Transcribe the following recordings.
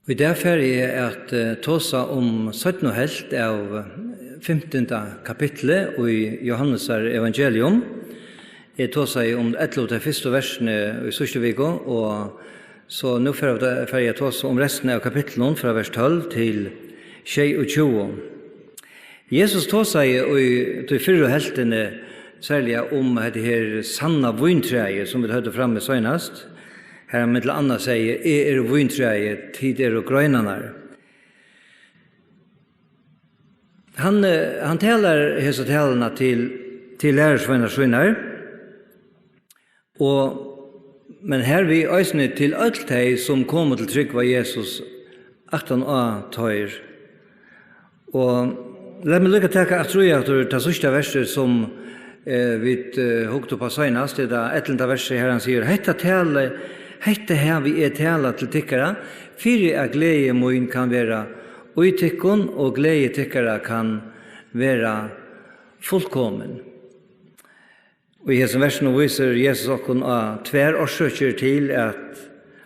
Og derfor er at tåsa om 17 helt av 15. kapitlet i Johannes evangelium. Jeg tåsa om 11 første versene i sørste viko, og så nå får jeg tåsa om resten av kapitlen fra vers 12 til 22. Jesus tåsa i de 4 heltene særlig om det her sanna vintreie som vi hørte fremme søgnast. Her med til Anna sier, jeg vintreie, tid og grønene. Han taler hese talene til lærersvenner sønner, men her vi øsne til alt de som kom til trygg var Jesus 18a tøyer. Og la meg lykke til at jeg tror det sørste verset som vi hukte på søgnast, det er 11. verset her han sier, Hette her vi tala til tykkara, fyrir at glede min kan være utikkun, og glede tykkara kan være fullkommen. Og i hese versen viser Jesus okkun av tver årsøkjer til at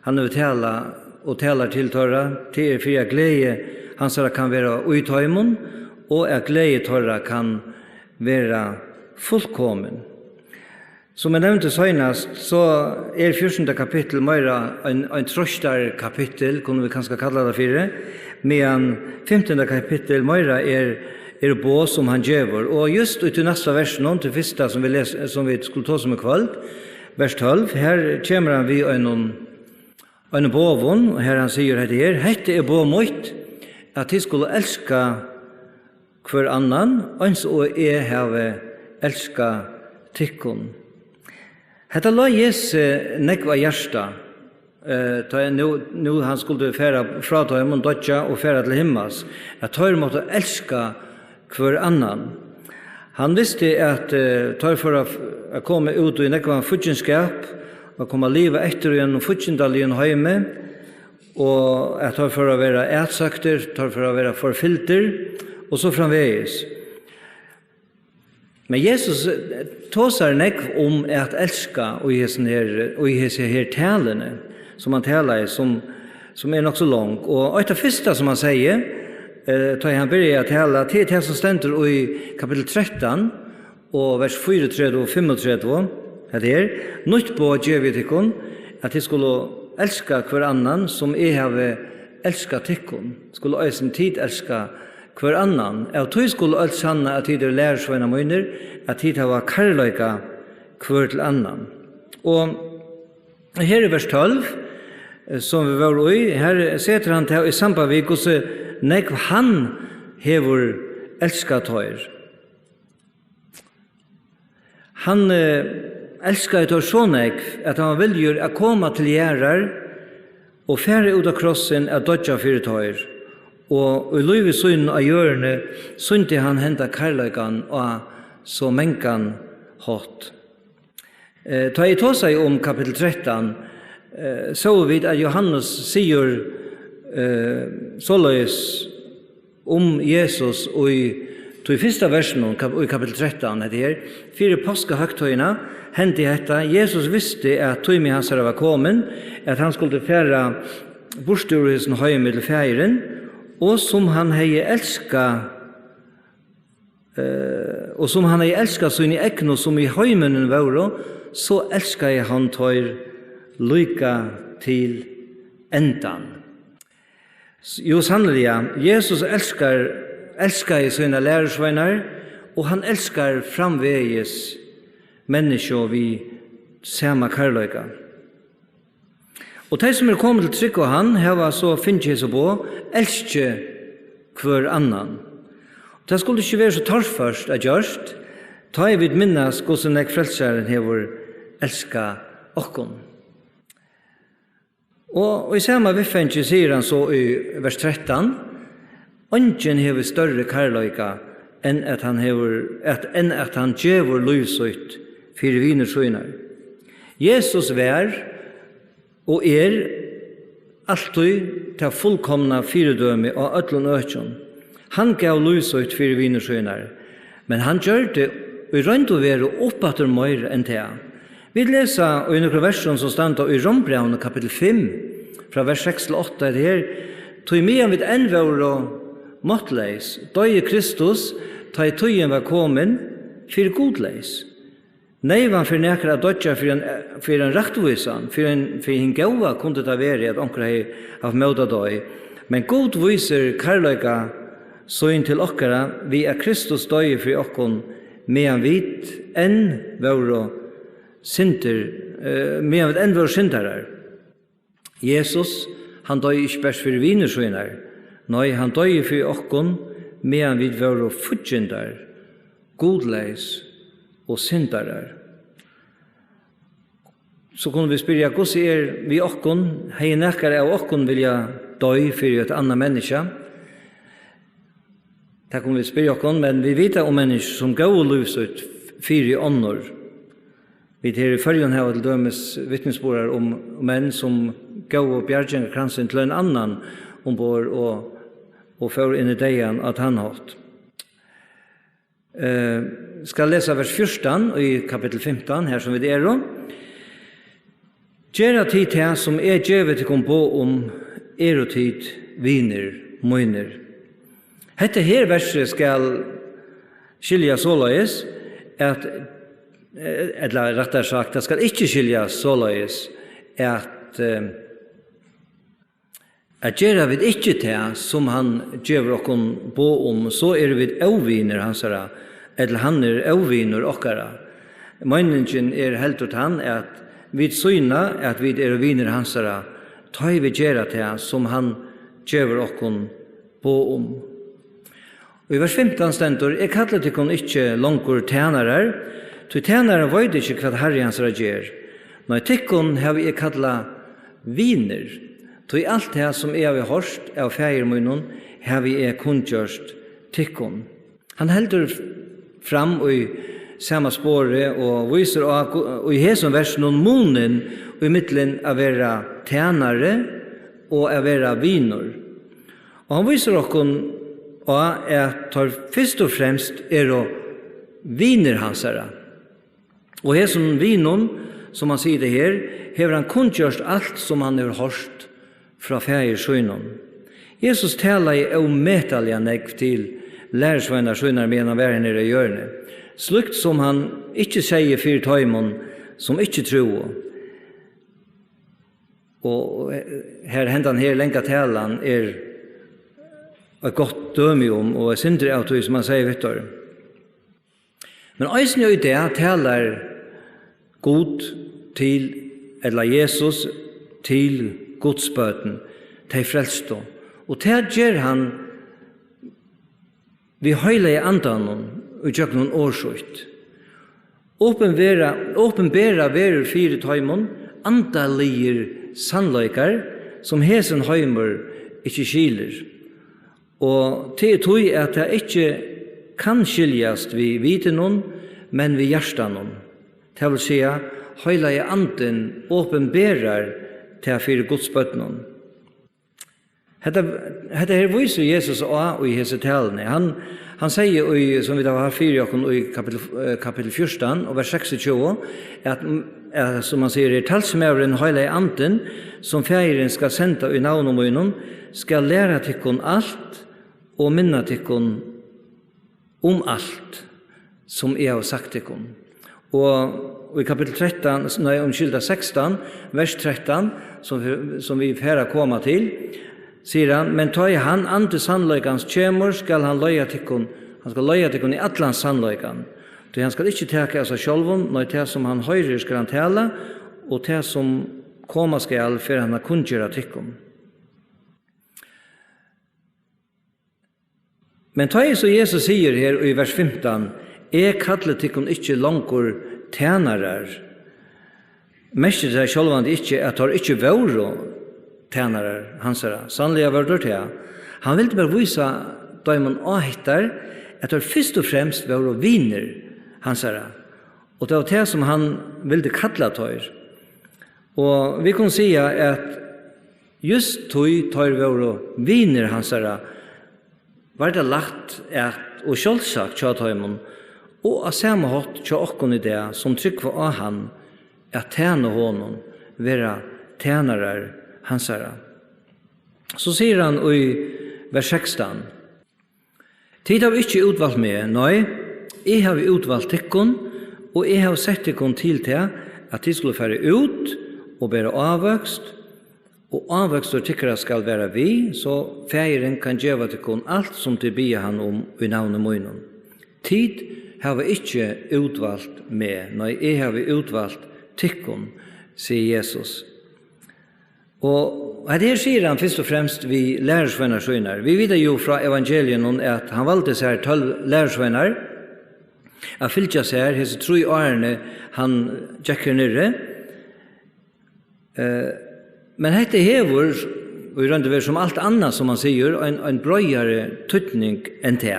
han vil tala og talar til tørra, til fyrir at glede hans kan være uitøymon, og at glede tørra kan være fullkommen. Som jeg nevnte søgnast, så 14. kapittel mer en trøstar kapittel, kunne vi kanskje kalla det for, medan 15. kapittel mer er på som han gjør. Og just ut i neste versen, til første som vi skulle ta som i kveld, vers 12, her kommer han vi en båvån, og her han sier at hette er båvmått, at de skulle elska hver annan, og jeg har elska tykkun. Hetta la Jesus nekva hjärsta. Nu han skulle færa fra dem og dødja og færa til himmels. At tar måtte elska hver annan. Han visste at tar for å komme ut i nekva futjenskap og komme livet etter igjen futjendalien heime og at tar for å være ætsakter, tar for å være forfilter og så framvegis. Men Jesus tåsar nekv om at elska og i hese her talene som han taler som er nok så lang. Og et av første som han sier, da han begynner å tale til det som stender i kapittel 13 og vers 34 og 35, det nytt på djevitikkun, at de skulle elska hver annan som jeg har elska tikkun, skulle øysen tid elska hver annan. Av tog skulle alt sanne at de lærersvenner møyner, at de var karløyga hver til annan. Og her i vers 12, som vi var i, her setter han til i samband med hvordan nekv han hever elska tøyer. Han elska tøyer så nekv at han viljer å komme til gjerrar og færre ut av krossen at dødja fyrir tøyer. Og i løyve sønnen av hjørne sønte han henta karløygan og så mengan hatt. Ta i tåsa om kapittel 13 så vi at Johannes sier såleis om Jesus og i første versen i kapittel 13 fire påskehøgtøyene hendte dette. Jesus visste at tøymi hans var kommet, at han skulle fære bortstyrelsen høyme til feiren, og som han hei elska sin ekno som i høymunnen var, så elska jeg han tøyr lyka til endan. Jo, sannelig, Jesus elskar i sine lærersvenner, og han elskar framvegis mennesker vi samme karløyga. Og de som kommet til trygg og han, heva så finnes jeg så på, elske hver annan. Det skulle ikke være så torrførst at gjørst, ta jeg vidt minnes hvordan jeg frelseren hever elska okkom. Og i samme viffenje sier han så i vers 13, «Ongen hever større karløyga enn at han djever livsøyt for vinersøyner. Jesus vær og alltid til fullkomna fyrdøme og ødlun økjon. Han gav livsøyt for vinersøyner, men han gjør det i rønt å være oppatter mer enn det. Vi leser i noen versen som stand i Rombrevne kapittel 5, fra vers 6 til 8, Tog medan vid en var måttleis, døye Kristus, ta i tøyen var kommen, for godleis. Neivan for nekra dødja for en rettvisan, for en gaua kunne det være at onkra hei av møta døy. Men god viser karløyga søyn til okkara, vi er Kristus døye for okkon, medan vi enn var syndarar. Jesus, han døy ikke bæst for vinersøynar, nei, han døy for okkon, medan vi var futjindar, godleis og syndarar. Så kunne vi spyrja, hvordan vi okkon, hei nekkar av okkon vilja døy for et annet menneske? Det kunne vi spyrja okkon, men vi vet om mennesker som går og løs ut 4 ånder. Vi tar i følgen her til dømes vittnesbordar om menn som går og bjergjengar kransen til en annan ombord og får inn i degen at han hatt. Skal lese vers 14 i kapittel 15, her som vi er om. Gjera tid til som djevet til kom på om og tid viner, møyner. Hette her verset skal skilja såleis at, eller rettere sagt, det skal ikke skilja såleis at gjera vid ikke til som han djever okkom på om, så vi avviner hansara, eller han avviner okkara. Møyningen helt ut han at vi syna at vi viner hansara, ta vi gjera til som han djever okkom på om. Og i vers 15 stendur, jeg kallar til kon ikke langkur tænarar, til tænarar veit ikke hva herre hansara gjer. Når tikkon har vi kalla viner, til alt det som har hørst av feirmunnen, har vi kunngjørst tikkon. Han heldur fram i samme spåret og viser og i hesson vers noen munnen og i middelen av vera tænare og av vera viner. Og han viser okkon og at tar først og fremst å viner hansara. Og hesson vinon, som han sier det her, hever han kunngjørst alt som han har hørst fra feiersøynon. Jesus taler i ometalja negv til lærersveinar søynar med han var nere i hjørne. Slukt som han ikke sier fyr tøymon som ikke tror. Og her hendan her lenka talan et godt døme om, og sindre av tog som han sier vittor. Men eisen jo i det taler god til, eller Jesus til godsbøten, til frelstå. Og det gjør han vi høyla i andan og gjør noen årsøyt. Åpenbæra verur fire tøymon, andaligir sannløykar, som hesen høymur ikke skiler. Og til tog at det ikke kan skiljast vi vite noen, men vi hjärsta noen. Det vil si, høyla i anden åpenbærar til fire godsbøtnen. Hetta her viser Jesus og i hese talene. Han sier, som vi da har fyrt i kapittel 14, og vers 26, at som han sier, talsmæveren høyla i anden, som feiren skal senda i navn om øynene, skal lære tikkun alt, og minna tikkun om alt, som jeg har sagt tikkun. Og i kapittel 16, vers 13, som vi færa koma til, sier han, men ta i han ante sannløykans kjemur, skal han løya tikkun, han skal løya tikkun i atlans sannløykan. Han skal ikke teka av seg sjálfum, når det som han høyrer skal han tala, og det som koma skal, for han har kunngjera tikkun. Men ta i så Jesus sier her i vers 15, jeg kallar tikkun ikke langkur tænarar. Mestir seg sjálfand ikke at har ikke væro tænarar hansara. Sannlega var det til. Han ville bare vise døymon ahittar at har først og fremst væro viner hansara. Og det var det som han ville kalla tøyr. Og vi kan si at just tøy tøyr væro viner hansara var det lagt at og sjálvsagt tja tøymon og av samme hatt tja okkon i det som trykk var av han at tæna honom vera tænarar hansara. Så sier han i vers 16: Tid har ikke utvalgt meg, nei, jeg har utvalgt tikkun, og jeg har sett tikkun til at de skulle fære ut og bære avvøkst, og avvøkst og tikkere skal være vi, så færen kan gjøre tikkun alt som de bier han om i navnet munnen. Tid har vi ikke utvalgt meg, nei, jeg har utvalgt tikkun, sier Jesus. Og her sier han først og fremst vi lærersvenner sønner. Vi vet jo fra evangelien at han valgte seg 12 lærersvenner, Jeg fylgja seg hese 3 årene han gjekker nere. Men hette hever, og i røndever som alt annet som han sier, en brøyere tøtning enn det.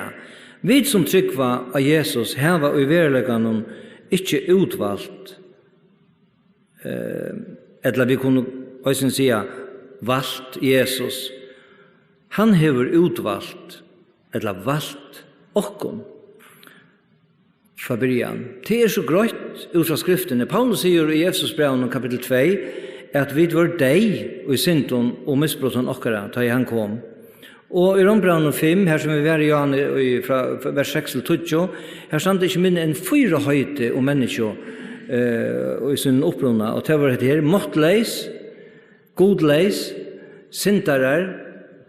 Vi som tryggva av Jesus heva og i verleganen ikke utvalgt, eller vi kunne også si valgt Jesus. Han hever utvalgt, eller valgt okkon. Fra början. Det så grønt ut fra skriftene. Paulus sier i Efesosbrevene kapitel 2 at vi var deg og i synton og misbrotten okkara da han kom. Og i Rombrevene 5, her som vi var i Jan fra vers 6 til 20, her stand det ikke minne enn 4 høyte og mennesker og i sin opprunna. Og det var det her, måttleis, godleis, sintarar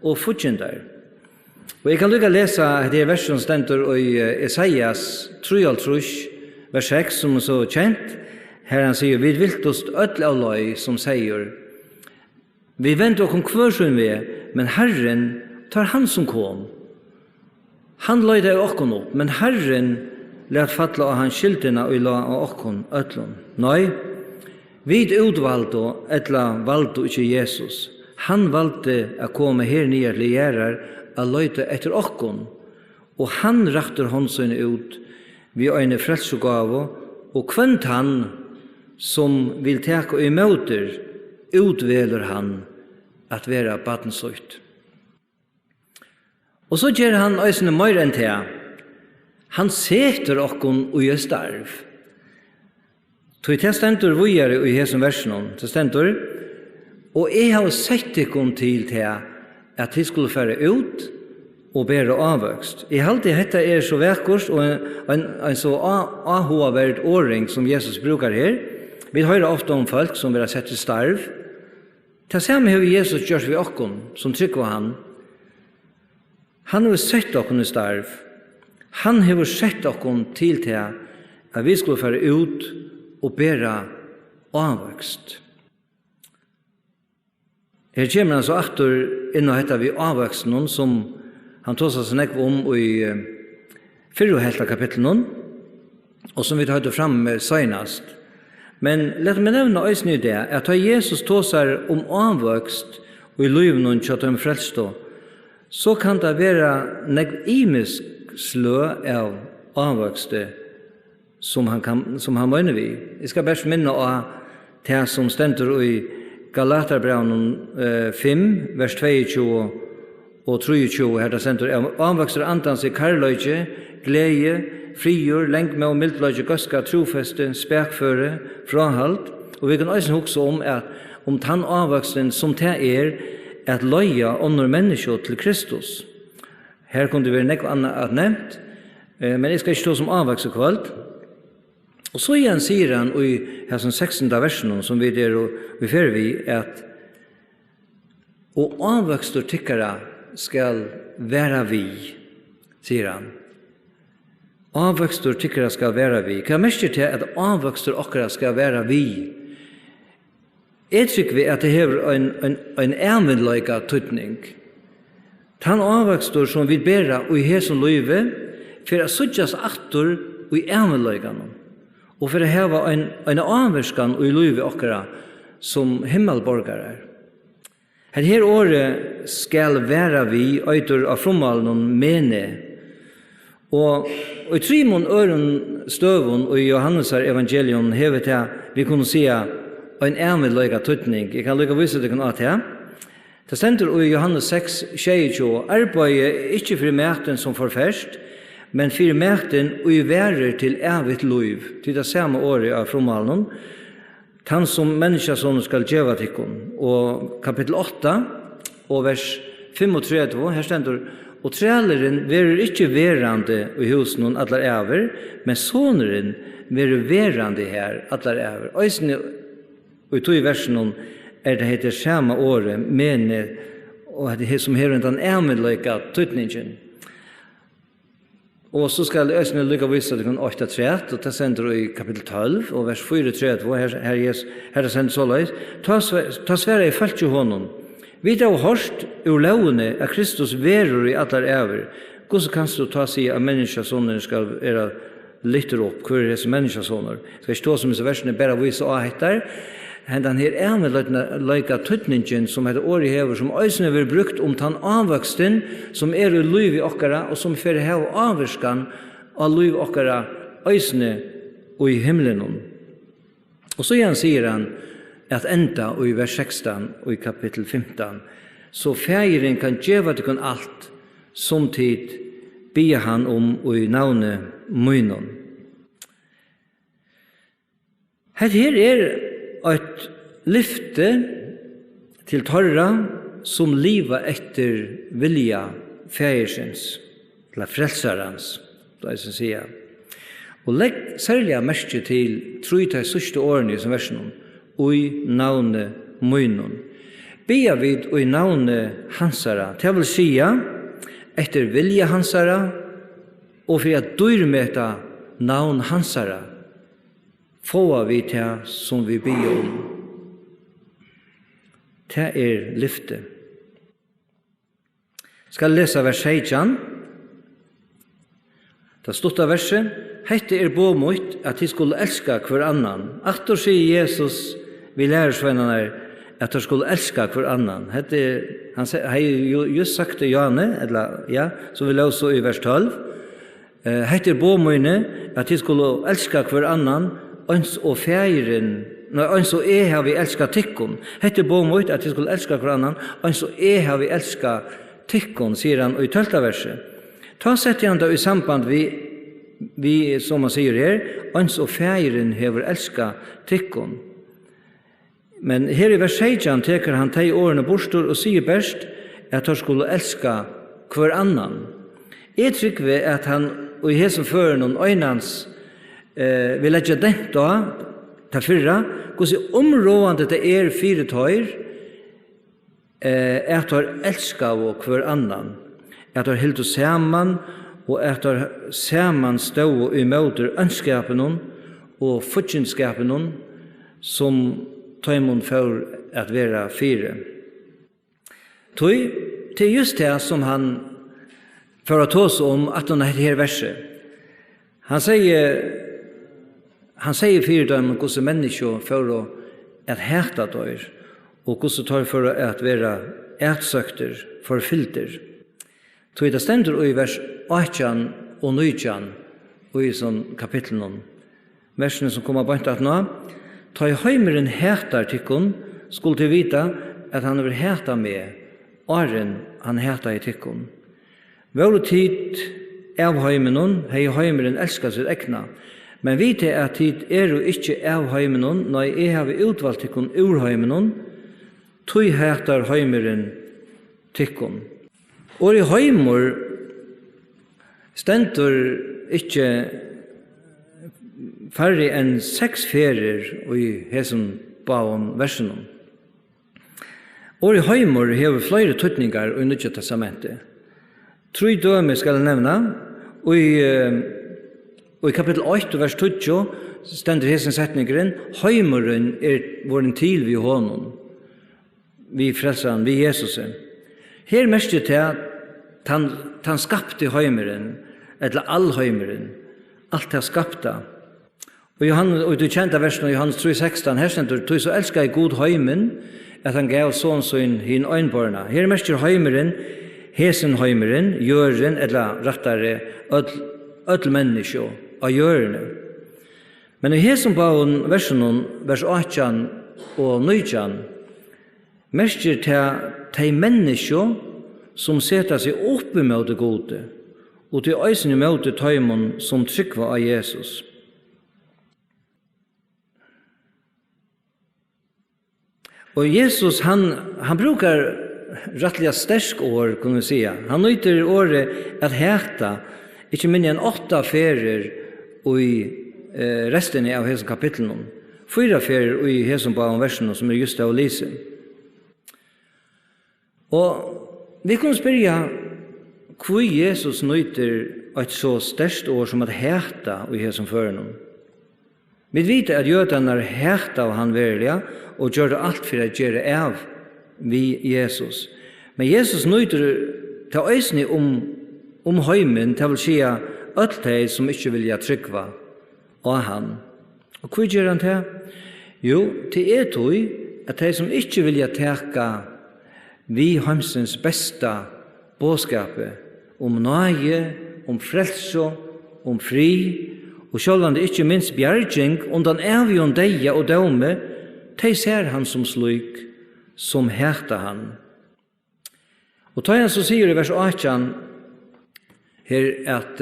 og futjendar. Og jeg kan lukka lesa det verset som stendur i Esaias 3:3, vers 6, som er så kjent. Her han sier, vi viltost ødel av løy, som sier, vi venter okkom kvørsun vi, men Herren tar han som kom. Han løyde av okkon opp, men Herren let fatla av hans skiltena og la av okkon ødlun. Nei, vid utvaldo etla valdo ikke Jesus. Han valgte å komme her nye til gjerrar, a løyte etter okkon, og han rakter håndsøyne ut vi øyne frelsegave, og kvønt han som vil teka i møter, utveler han at være badensøyt. Og så gjør han øysene mer enn det. Han seter okkon ui starv. Tog det stendur vujere i hesum versen, det stendur, og jeg har sett ikon til det, at de skulle fære ut og bære avvøkst. I halte dette så vekkurs og en så avhoverd åring som Jesus brukar her. Vi hører ofte om folk som vil ha sett i starv. Det samme har Jesus gjort ved okkon, som trykker han. Han har sett okkon i starv. Han har sett okkon til at vi skulle fære ut og bære avvøkst. Her kommer han så aktor inn og hetta vi avvøksten som han tog seg nekv om i 4. kapitlen og som vi tar fram med senast. Men lett meg nevne øysen i det at da Jesus tog seg om avvøkst og i liven og kjøtt om frelstå, så kan det være nekv imisk slø av avvøkste som han mener vi. Jeg skal bare minne av det som stender i Galaterbrevnen 5, vers 22 og 23, her det sender, avvokser antans i karløyge, glede, frigjør, lengme og mildløyge, gøska, trofeste, spekføre, frahalt. Og vi kan også huske om at om tann avvoksen som det at løye ånder mennesker til Kristus. Her kunne det være nekva annet nevnt, men jeg skal ikke stå som avvokser kvalt. Og så igjen sier han i hessen 16. versen som vi der og vi fer vi at og avvøkstor tykkara skal være vi, sier han. Avvøkstor tykkara skal være vi. Hva mest til at avvøkstor okkara skal være vi? Jeg tykker vi at det hever en evenløyga tøtning. Han avvøkstor som vi bæra og i hessen løyve for å suttjas aktor og i evenløyganen. Og for å heve en avverskan og i løyve okkara som himmelborgare. Her året skal være vi øyter av fromalen mene. Og i 3 øren støvun og i Johannes evangelion hever til vi kunne si en evenløyga tøtning. Jeg kan lykke vise det kan at det. Det stender i Johannes 6, 22, arbeidet ikke for mæten som forferst, men for mæten og i værer til evigt liv, til det samme året av fromalen, han som menneskesånden skal gjøre til henne. Og kapittel 8, og vers 35, her stender, og træleren verer ikke verande i husen noen allar æver, men soneren verer verande her allar æver. Øysene, og i 2 versen det heter samme året, mene, og det som her den æmenløyka tøtningen. Og så skal øysene lykka vise det kan 8-3, og det sender i kapittel 12, og vers 4-3, her det sendt så løys. Ta svære i falt jo honom. Vi da har hørt ur lovene at Kristus verur i allar æver. Hvordan kan du ta sig at menneskesåner skal være lytter opp? Hvor er disse menneskesåner? Skal jeg stå som disse versene bare vise og hettar? Den her æmenløyka tøtningen som heter året hever, som øysene vil brukt om den avvoksten som i liv i okkara, og som fyrir hever avvurskan av liv i okkara øysene og i himmelen. Og så igjen sier han at enda og i vers 16 og i kapittel 15 så fægeren kan djeva til alt som tid bia han om og i navnet munnen. Her et lyfte til torra som liva etter vilja fægersens, eller frelsarens, da jeg skal sige. Og legg særlig merke til trøyta i sørste årene som versen ui navne munnen. Bia vid ui navne hansara, til vil sia etter vilja hansara, og for at dyrmeta navn hansara, få vi til som vi ber om. Det lyfte. Skal lese vers 16. Det stod av verset. Hette båmot at de skulle elska hver annan. Aktor sier Jesus, vi lærersvennerne, at de skulle elska hver annan. Han har just sagt til Johanne, så vi løser i vers 12. Hette båmotene at de skulle elska hver annan, Øns og fægeren, øns og har vi elska tikkun. Hette båmot at de skulle elska hver annan, øns og har vi elska tikkun, sier han i 12. verset. Ta setter han da i samband vi som man sier her, øns og fægeren hever elska tikkun. Men her i vers 16 teker han teg årene bostor og sier best at han skulle elska hver annan. Jeg trykker at han, og i hesen fører noen øynans, vi legger dent da, til fyrra, hvordan områdende det fire tøyer, at har elsket av hver annan, at har hildt oss saman, og at har saman stå i møter ønskapen og fortjenskapen som tøymon for at være fire. Det just det som han for å ta oss om at han her verset. Han sier fire dem hvordan mennesker for å heta døyr, og hvordan tar for å være ætsøkter, forfilter. Det stender i vers 18 og 19 og i sånn kapitlen. Versene som kommer bort at nå. Ta i heimeren hetar tikkun, skulle til vite at han vil heta med, åren han heta i tikkun. Vår tid av heimenen, hei heimeren elskar sitt ekna, men vi til at tid jo ikke av heimenon, når jeg har utvalgt tikkun ur heimenon, tog heter heimeren tikkun. Og i heimor stendur ikke færre enn 6 ferier i hesen baum versen. Og i heimor har flere tøtningar i Nye testamentet. 3 døme skal jeg nevne, og i kapittel 8, vers 20, stender hesen setningeren, heimuren våren til vi honom, vi frelseren, vi Jesusen. Her mest til at han skapte heimuren, eller all heimuren, alt det skapte. Og du kjente versen i Johannes 3,16, her stender du så elsker jeg god heimen, at han gav sånn sin hin øynborna. Her mest til heimuren, hesen heimuren, gjøren, eller rettere, ødel menneske av gjørene. Men i hesen bauen versen, vers 18 og 19, mestjer til de menneske som setter seg opp i møte gode, og til øysen i møte tøymon som tryggva av Jesus. Og Jesus, han brukar rättliga sterk år, kan vi säga. Han nyter året att häta, inte mindre än 8 ferier i resten av hela kapitlen. 4 ferier i hela på versen som är just av Lise. Och vi kan spyrja hur Jesus nyter ett så störst år som att häta i hela fören. Vi vet att jötarna häta av han verkliga och gör allt för att göra av vi Jesus. Men Jesus nyter till ösni om heimen, det vill säga allt det som inte vill tryggva av han. Och hur gör han det? Jo, det är tog att de som inte vill täcka vi heimsens bästa bådskapet om nage, om frälso, om fri, og sjálvandi ikke minst bjerging undan evig deia og døme, de ser han som slik, som herta han. Og ta han så sier i vers 18 her at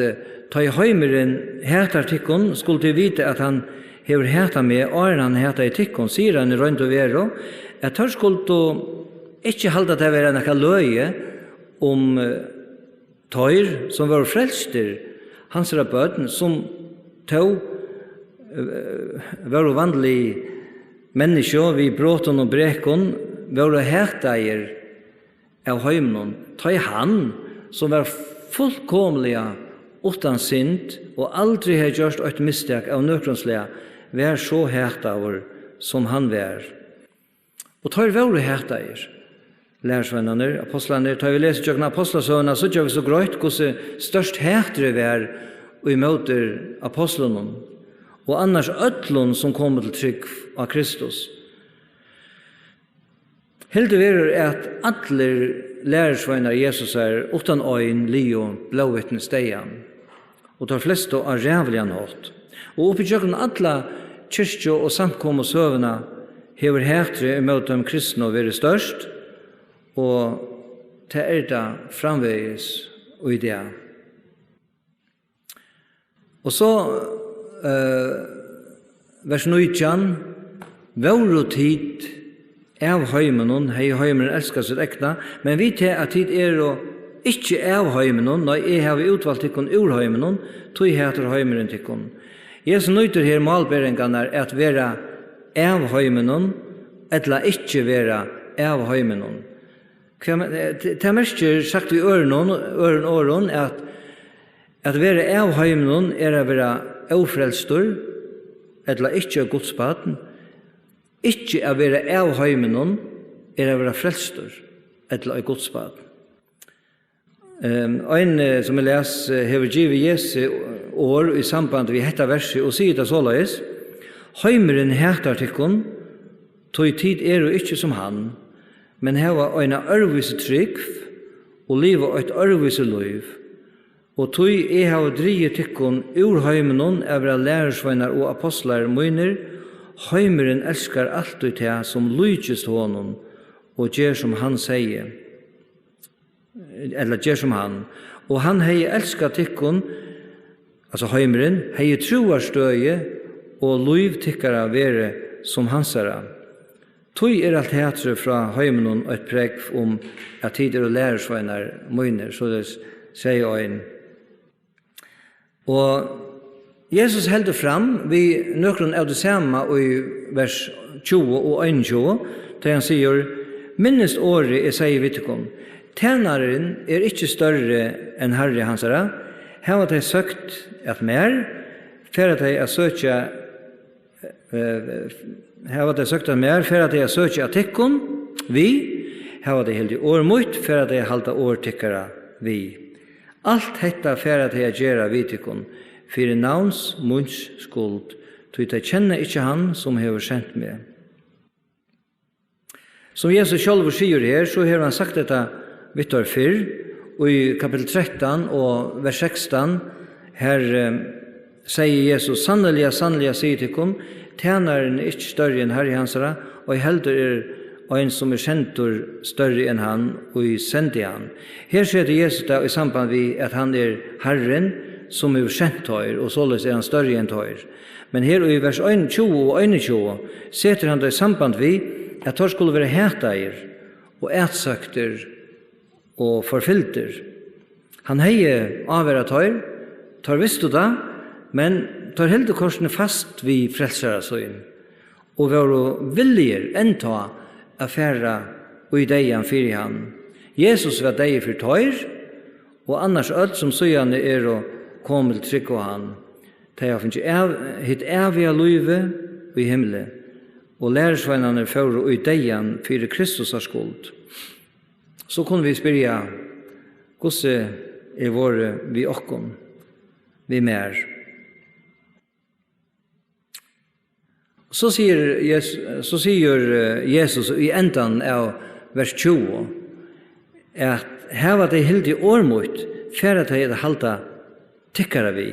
ta i heimeren hertar tikkun, skulle de vite at han hever herta med, og han herta i tikkun, sier han i rønt og vero, at han skulle ikke halda det være nekka løye om tøyr som var frelster, hans bøten, som tog var vanlig mennesker vi bråten og brekon var herteier av heimen. Ta i han som var fullkomliga utan synd og aldri har gjort et mistak av nøkronslega var så herteier som han var. Og ta i var herteier. Lærersvennerne, apostlene, ta vi leser tjøkken apostlasøvene, så gjør vi så grøyt hvordan størst hertere var og i møter apostlen og annars øtlun som kommer til trygg av Kristus. Heldig verer at alle lærersveinar Jesus utan øyn, lio, blåvitten steian, og tar fleste av rævlian hårt. Og oppi tjøkken alle kyrkjo og samkom og søvna hever hertre i møte om kristne og være størst, og til det framveges og i det. Og så vers 19, våre tid av heimenon, hei heimen elskar sitt ekna, men vi til at tid og ikke av heimenon, når jeg har utvalgt tikkun ur heimenon, tog heter heimeren tikkun. Jesus nøyter her malberingarna at vera av heimenon, etla ikke vera av heimenon. Det merker sagt vi øren åren at være av heimenon å være ofrelstor, eller ikke godsbaden. Ikke å være av heimenon å være frelstor, eller godsbaden. En som jeg leser hever givet Jesu år i samband vi hetta verset og sier det såleis, heimeren heter tikkun, tog tid jo ikke som han, men heva øyna ørvise trygg og liva eit ørvise liv. Og tog hava drige tikkun ur heimenon evra lærersveinar og apostlar møyner, heimeren elskar alt ut det som lydgjest honom og gjer som han sier, eller gjer som han. Og han hei elskar tikkun, altså heimeren, hei troarstøye og liv tikkara vere som hansara. Tui alt hetre fra heimenon og et preg om at tider og lærersveinar møyner, så det sier ein. Og Jesus heldur fram vi nøkron av det samme i vers 20 og 21, der han sier, minnest året sier vittekon, tjenaren ikke større enn herre hansara, her var det søkt at mer, for at jeg søkja her var det søkt at mer, for at jeg søkja at tikkon, vi, her var det helt i årmøyt, for at jeg halta årtikkara, vi. Alt hetta for at jeg gjerra vi tikkon, for navns munns skuld, tog jeg kjenner ikke han som hever sendt meg. Som Jesus selv sier her, så har han sagt dette vittar fyrr, og i kapitel 13 og vers 16, her sier Jesus, sannelig, sier tikkon, tjenaren ikke større enn herre hansara, og heldur en som kjentur større enn han, og sendi han. Her sier Jesus da i samband vi at han herren, som kjent tøyr, og således han større enn tøyr. Men her i vers 20 og 21 setter han det i samband vi at tøyr skulle være herteier, og ætsøkter og forfylter. Han hei avværa tar visste det, men tar heldig korsene fast vi frelsere søgn, og var viljer enta affæra og i deian fyrir han. Jesus var dei for tar, og annars alt som søgjane og kommet trygg av han. De har finnet hitt evige løyve i himmelen, og lærersveinene fører i deian fyrir Kristus har skuld. Så kunne vi spyrja, hvordan våre vi okkon, vi mer. Så sier Jesus i endan av vers 20, at her var det helt i årmøyt, for at det halta tykkere vi.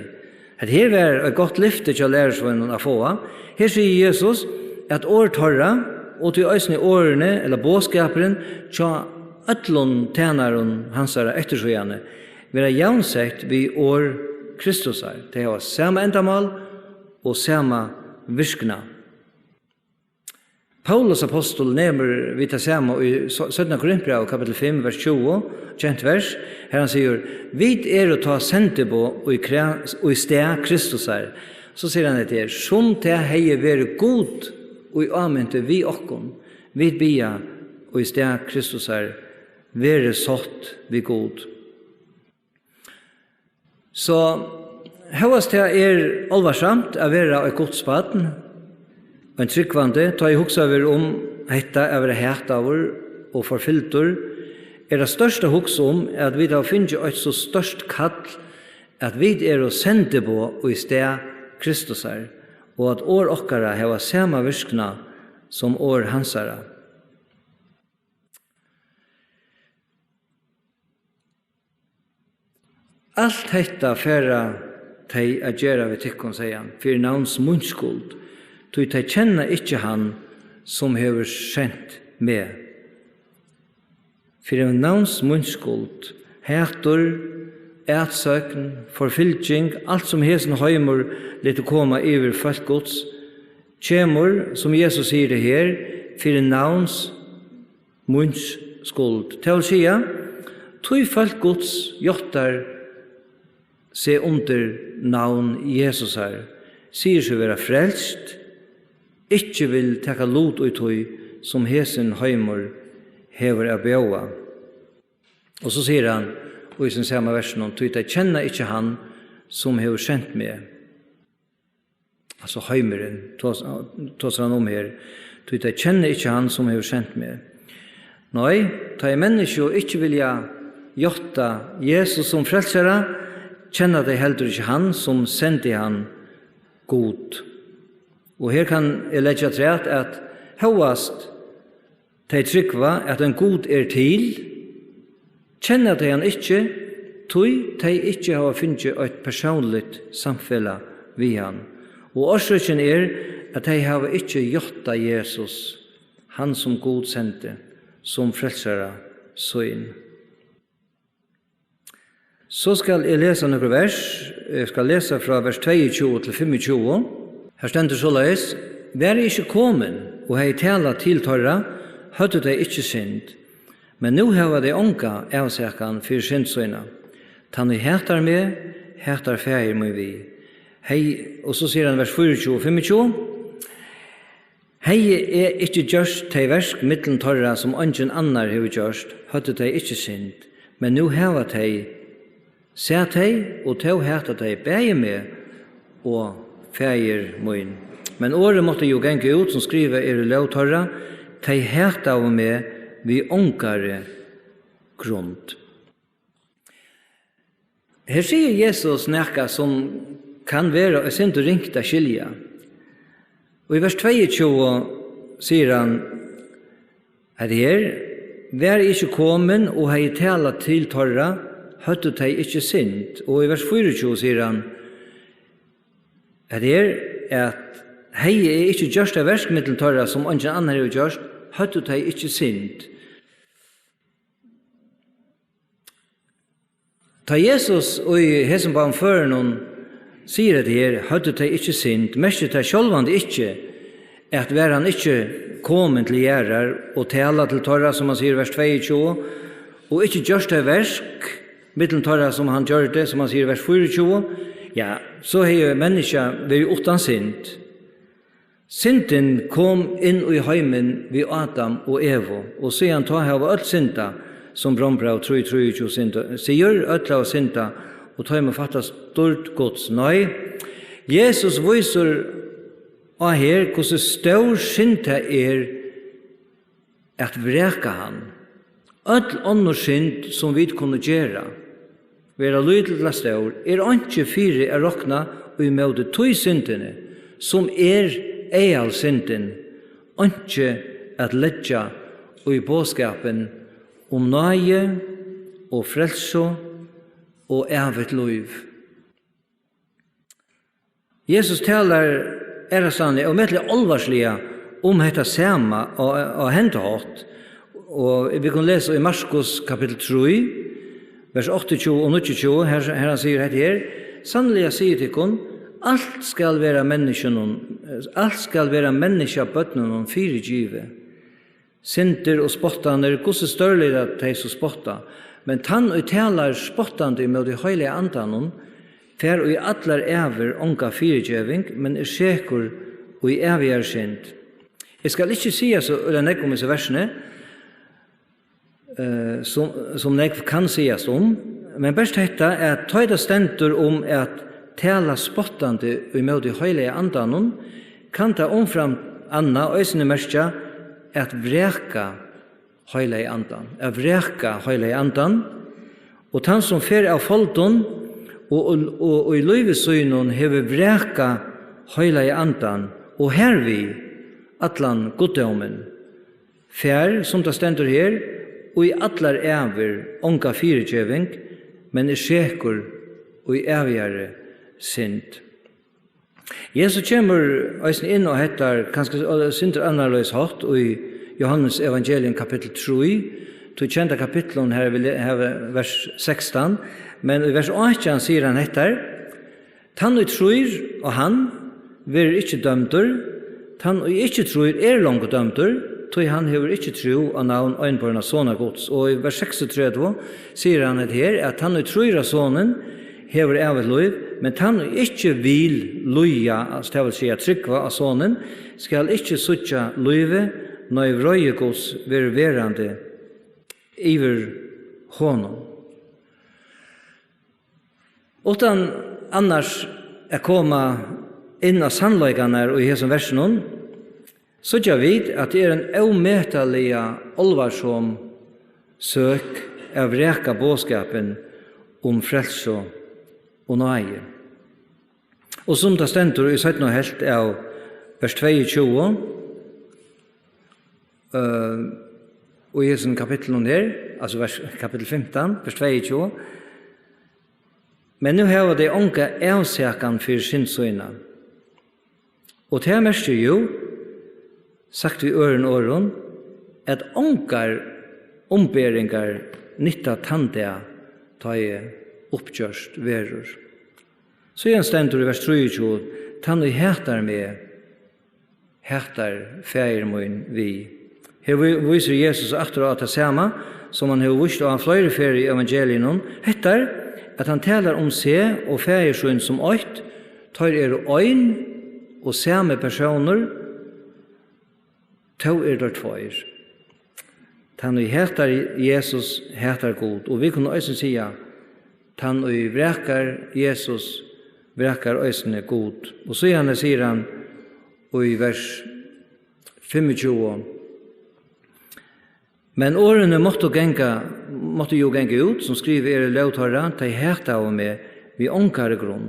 At her var et godt lyfte til lærersvønnen å få. Her sier Jesus at årtorra, og til øysene årene, eller båskaperen, til øtlån tænaren hansara ettersøgjane, være jævnsett vi år Kristus er. Det har samme endamål og samme virkna. Paulus apostel nemmer vi det samme i 17. Korinthbrev kapitel 5, vers 20, kjent vers, her han sier, «Vid å ta sentebo og i sted Kristus er». Så sier han etter, «Som det hei være god og i aminte vi okkon, vid bia og i sted Kristus er, være sått vi god». Så høyest det alvarsamt å være et godt spaden, en tryggvande, ta I hugsa over hetta å være hært av og forfylter, det største hugsa at vi har finnet et så størst kall at vi å sende på og i sted Kristus er, og at år okkara heva samme virkna som år hansara. Alt hetta færa tei a gjera vi tykkon, sier han, for navns munnskuld, tog de kjenner ikke han som hever sendt med. For en navns munnskuld, hætur, ætsøkn, forfylking, alt som hesen høymur lite koma iver folkgods, kjemur, som Jesus sier det her, for en navns munnskuld. Til å si, tog folkgods gjottar se under navn Jesus her, sier seg være frelst, ikke vil teka lot ut tog som hesen heimur hever av bjøa. Og så sier han, og i sin samme versen, tog de kjenner ikke han som hever sendt med. Altså heimeren, tås han her. Tog de kjenner ikke han som hever sendt med. Nei, ta mennesker ikke vilja gjotta Jesus som frelsere, kjenner de heller ikke han som sendte han god. Og her kan jeg legge træt at høyast de trykva at en god til, kjenner de han ikke, tog de ikke har finnet et personligt samfella vi han. Og årsøkken at de har ikke gjort av Jesus, han som god sendte, som frelsere søgn. Så skal jeg lese noen vers. Jeg skal lese fra vers 22 til 25. Her stender så løs, «Vær ikke kommet, og hei tala til tørra, høyde de ikke synd. Men nå hava de ånka avsekan for syndsøyna. Tann I hætar med, hætar fægir må vi. Hei, og så sier han vers 24 og 25, «Hei ikke gjørst de versk mittlen tørra som ingen annar hever gjørst, høyde de ikke synd. Men nå hava de sett de, og de hætar de bægir med, og fægir moin. Men året måtte jo genge ut som skriver lovtørra, de hæt av med vi ångare grunn. Her sier Jesus nekka som kan være og sint og ringt av skilja. Og i vers 22 sier han at her, vær ikke kommen og hei tala til tørra, høttet de ikke sint. Og i vers 24 sier han at hei ikke gjørst av verskmiddel tørra som ingen annar har gjørst, høttet de ikke sint. Ta Jesus og i hesen på føren sier at her, høttet de ikke sint, mestet de sjølvande ikke, at være han ikke kommet til gjerrar og tala til torra, som han sier i vers 22, og ikke gjørst det versk, mittlen torra som han gjør det, som han sier i vers 24, ja, så har jo menneska vært utan synd. Synden kom inn i heimen ved Adam og Evo, og siden ta her var alt synda, som Brombrav 3:23 synda, sier øtla og synda, og ta med fatta stort gods. Nei, Jesus viser av her hvordan stor synda at vreka han. Öll annor synd som vi kunne gjøre, vera lydel til stor, ikke fire rokna og i møte tog syndene, som eal synden, ikke at letja og i båskapen om nøye og frelse og evigt liv. Jesus taler ærestandig og mettelig alvarslige om dette samme og hentehatt. Og vi kan lese i Marskos kapittel 3, vers 28 og 29, her han sier dette her, sannelig jeg sier til kun, alt skal være menneskebøttene fire givet. Sinter og spottaner, hvordan større er det de som spotta, men tann og taler spottande med de høylige andanen, fer og i atler ever onka firegjeving, men sekur og i evig synd. Jeg skal ikke si så eller nek om disse versene, som nek kan sies om, men best dette at tøyda stendur om at tala spottande og med de høylige andanen, kan ta omfram anna og eisne merskja at vreka høylige andan, og han som fer av folden, og i løyvesynen hever vreka høylige andan, og hervi atlan goddomen. Fer, som det stendur her, og i atlar ever onka firegjeving, men sekur og i evigare synd. Jesus kommer eisen inn og hettar kanskje synder annerledes hatt og i Johannes evangelium kapittel 3, to kjenta kapitlen her vers 16, men i vers 8 sier han hettar, tann og tror og han ver ikke dømter, tann og ikke tror langt dømter, tog han hever ikke tro av navn øynborna sånne gods. Og i vers 36 sier han her at tann og tror av sånnen hever evet liv, men tann og ikke vil loja, altså det vil si at trykva av sånnen, skal ikke suttja livet, når vrøye gods være verande iver honom. Utan annars koma inn av sannleikene og i hesson versen, så jeg vet at det en ometallige alvarsom søk av reka båskapen om frelse og nøye. Og som det stendur i 17 helt av vers 22, og i hesson kapitlen her, altså kapittel 15, vers 22, men nu har det unga avsækan for sinnsøyna. Og det mest jo, sagt vi åren, at ungar omberingar nytta tandea ta i oppgjørst verur. Så igjen stendur i vers 23, tann og hætar med, hætar fægirmoin vi. Her viser Jesus aktor at det samme, som han har vist av flere fer i evangelien, hettar at han taler om seg og fægirsøyn som øyt, tar øyn og samme personer, tau der tveir. Tann og hætar Jesus, hætar god. Og vi kunne også sia, tann og vrekar Jesus, vrekar øysene god. Og så gjerne sier han, og i vers 25, men årene måtte jo genge ut, som skriver lovtarra, ta hæta av meg, vi ångkare grunn.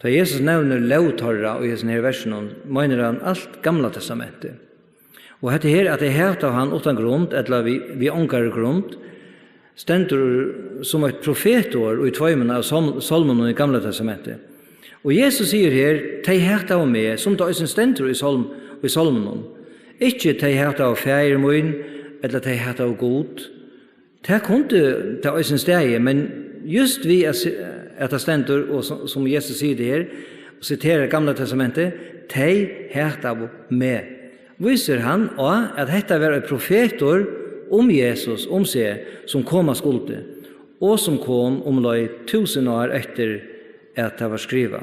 Da Jesus nevner lovtarra og i denne versen, mener han alt gamla testamentet. Og dette her, at det hæta av han utan grunn, eller vi ångkare grunn, stendur som et profetår og i tvøymen av salmen i gamla testamentet. Og Jesus sier her, ta hæta av meg, som da er stendur i salmen. Ikke ta hæta av fægirmoin, eller ta hæta av god. Det kunne ta øysen steg, men just vi at det stendur, og som Jesus sier det her, og siterer gamla testamentet, tei hert av meg. Viser han at dette var profetor Jesus, seg, som kom av skulde, og som kom lai 1000 år etter at det var skrivet.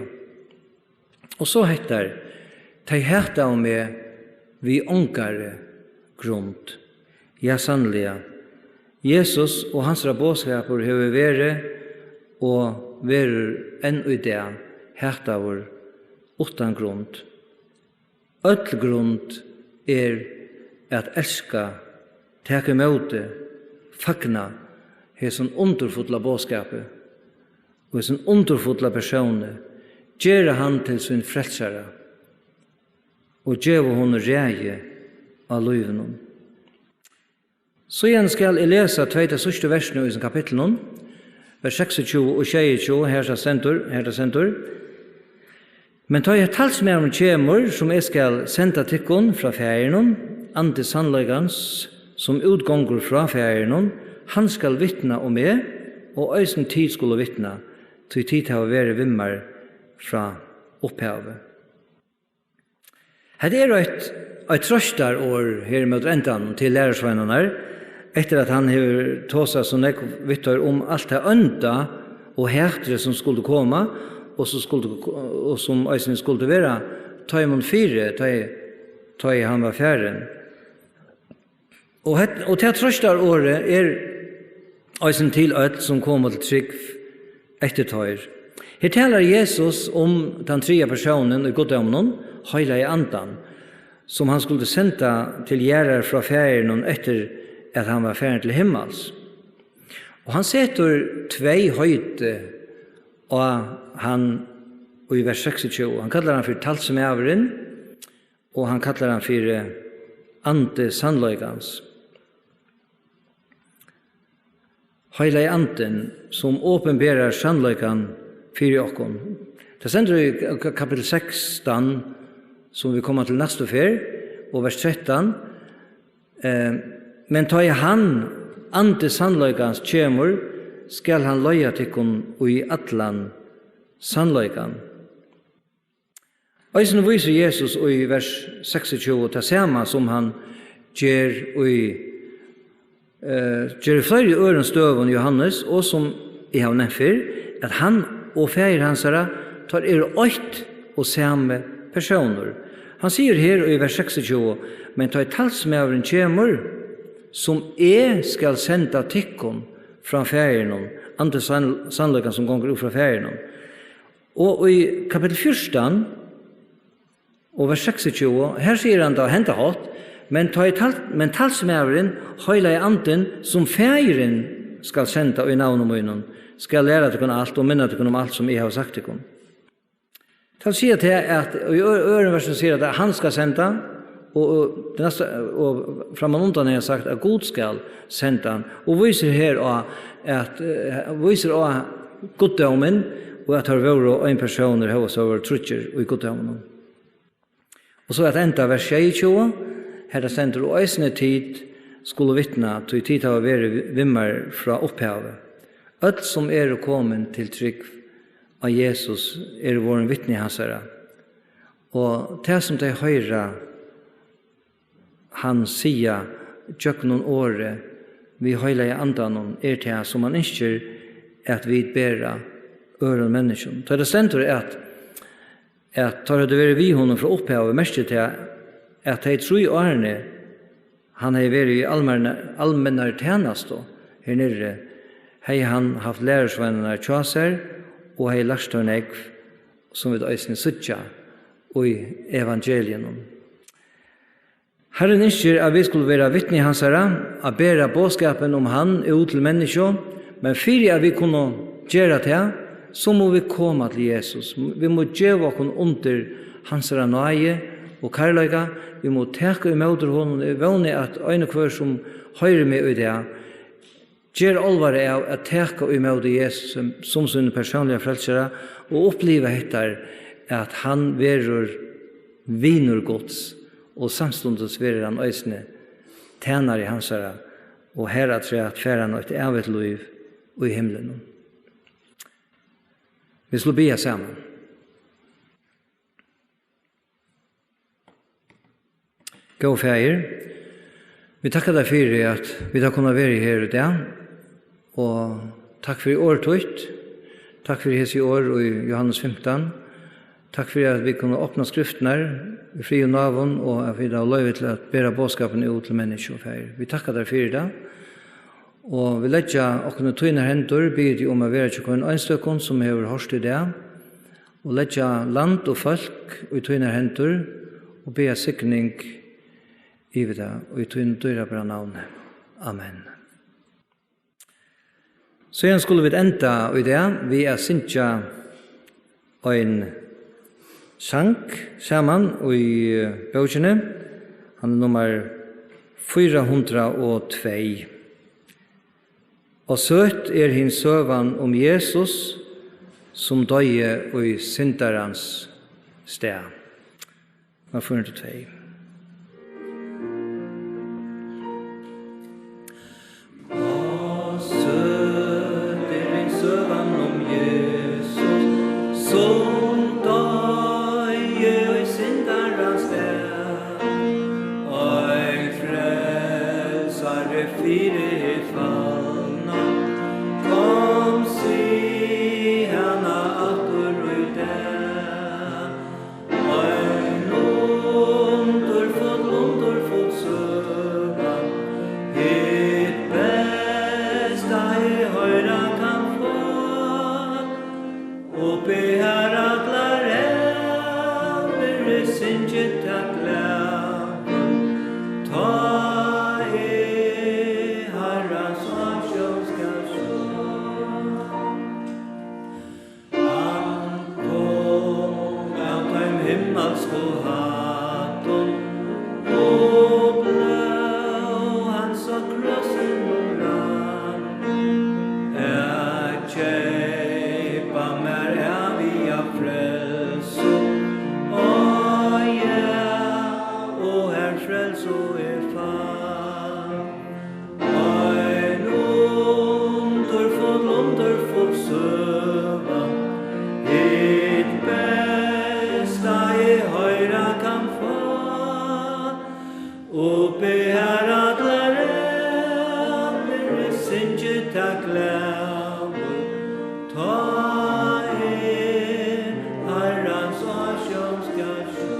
Og så heter tei hert av meg vi ångare grunnt. Ja, sannelig. Jesus og hans bådskaper har vært og vært enn i det hert av utan grunnt. Öll grunnt at elska, teka imot, fagna, hesson underfotla bådskapet, og hesson underfotla personer, gjøre han til sin frelsare, og gjøre hon reie av liven. Så igjen skal jeg lese tveita sørste versene i sin kapittel, vers 26 og 22, her er sentur. Men ta jeg talsmæren kjemur, som jeg skal senda tikkun fra ferien, ante sannleggans, som utgångur fra ferien, han skal vittna om meg, og øysen tid skulle vittna, til tid til å være vimmar fra opphavet. Det et trøstar år her med rentan til lærersveinene, etter at han har tåsa så nek vittar om alt det ønda og hertre som skulle komme, og som øysen skulle være, ta i mån 4, ta i han var færen. Og til trøstar året øysen til øyt som kom til trygg etter tøyr. Her taler Jesus om den tredje personen i goddommen, Høyla i andan, som han skulle senda til gjerrar fra færen etter at han var færen til himmels. Og han setter 2 høyde og han og i vers 26, han kallar han for talsmæveren, og han kallar han for ante sannløygans. Høyla i anden, som åpenberar sannløygan fyrir okkon. Det sender i kapitel 16, som vi kommer til neste fer, og vers 13. Men ta i han ante sannløygans kjemur, skal han løya tikkun og i atlan sannløygan. Øysen viser Jesus i vers 26 det samme som han gjør flere øren støven Johannes, og som jeg har nevnt for, at han og feir hansara tar åkt og samme personer. Han sier her i vers 26, men ta i talsmæveren kjemur, som skal senda tikkun fra feiren, andre sannløykan som gonger ut fra feiren. Og i kapitel 14, og vers 26, her sier han da henta hatt, men talsmæveren høyla i anden som feiren skal senda i navn om øynene, skal lære til alt og minne til alt som jeg har sagt til. Han sier til at, og i ørenversen sier at han skal senda, og framan undan har jeg sagt at Gud skal senda han, og viser her at goddommen, og at har vært en person har vært trutcher i goddommen. Og så at enda vers 26, her sender og eisne tid skulle vittna til tid av å være vimmar fra opphavet. Alt som kommet til trygg av Jesus våren vittne hans herre. Og det som de høyre han sier tjøk noen åre vi høyla i andan det som han ønsker at vi bæra øren mennesken. Så det stender at tar det være vi honom fra opphavet mest til at de 3 årene han har vært i allmenne tjenest her nere har han haft lærersvennerne tjaser og har lagt en egg som vi da eisne suttja og i evangelien. Herren ønsker at vi skulle være vittne i hans herre, at bære bådskapen om han ut til mennesker, men for at vi kunne gjøre det, så må vi komme til Jesus. Vi må gjøre oss under hans herre nøye og kærløyga. Vi må teke imot honom. Det vanlig at øyne hver som hører med i det, gjør alvare av at teke imot Jesus som sin personlige frelsere, og oppleve etter at han verur viner gods, og samstundes verer han øysene tjener i hans herre, og herre tre at fære han et evet liv og i himmelen. Vi slår bia sammen. Gå fægir. Vi takkar deg for at vi har kunnet være her i dag. Og takk for i år tøyt. Takk for hese i år og i Johannes 15. Takk for at vi kunne åpne skriftene i fri og navn, og at vi har løyvet til at bære bådskapen ut til mennesker og fægir. Vi takkar deg for det. Og vi letja okkene tøyne hendur, bid om å være til en øynstøkken som hever hørst i det, og letja land og folk i tøyne hendur, og be sikning i det, og i tøyne døyre bra navnet. Amen. Så igjen skulle vi enda i det, vi syntja en sang sammen i bøkene, han nummer 402. Og søtt hin søvan om Jesus, som døye og i syndarens sted. Nummer 402. Og søtt hin søvan om Jesus, som døye og i syndarens sted. Og frelsare fire fall. Kom si hana atur ui det. Ein underfull søva. Hitt besta I høyra kan få. Og be her atlar evig singet at leve. Ta Herrans avsjøl skal sjå. Han kom av dem himmelsk og hatten, og blå han så krossen og rann. Jeg kjeipa mer evig av frelse, og her frelse fann. Ein underfull søva, hitt besta I høyra kan få, og be her atlar evig singet takk leve. Ta Herrans avsjøl skal sjå.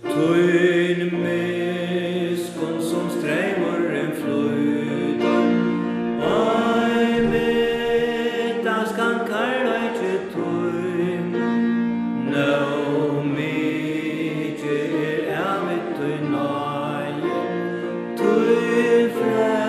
Tøyn miskun som streymur flyter, Oi mittans kan karlægje tøyn. Nå mykje evigt tøyn nøye, tøyn frelse.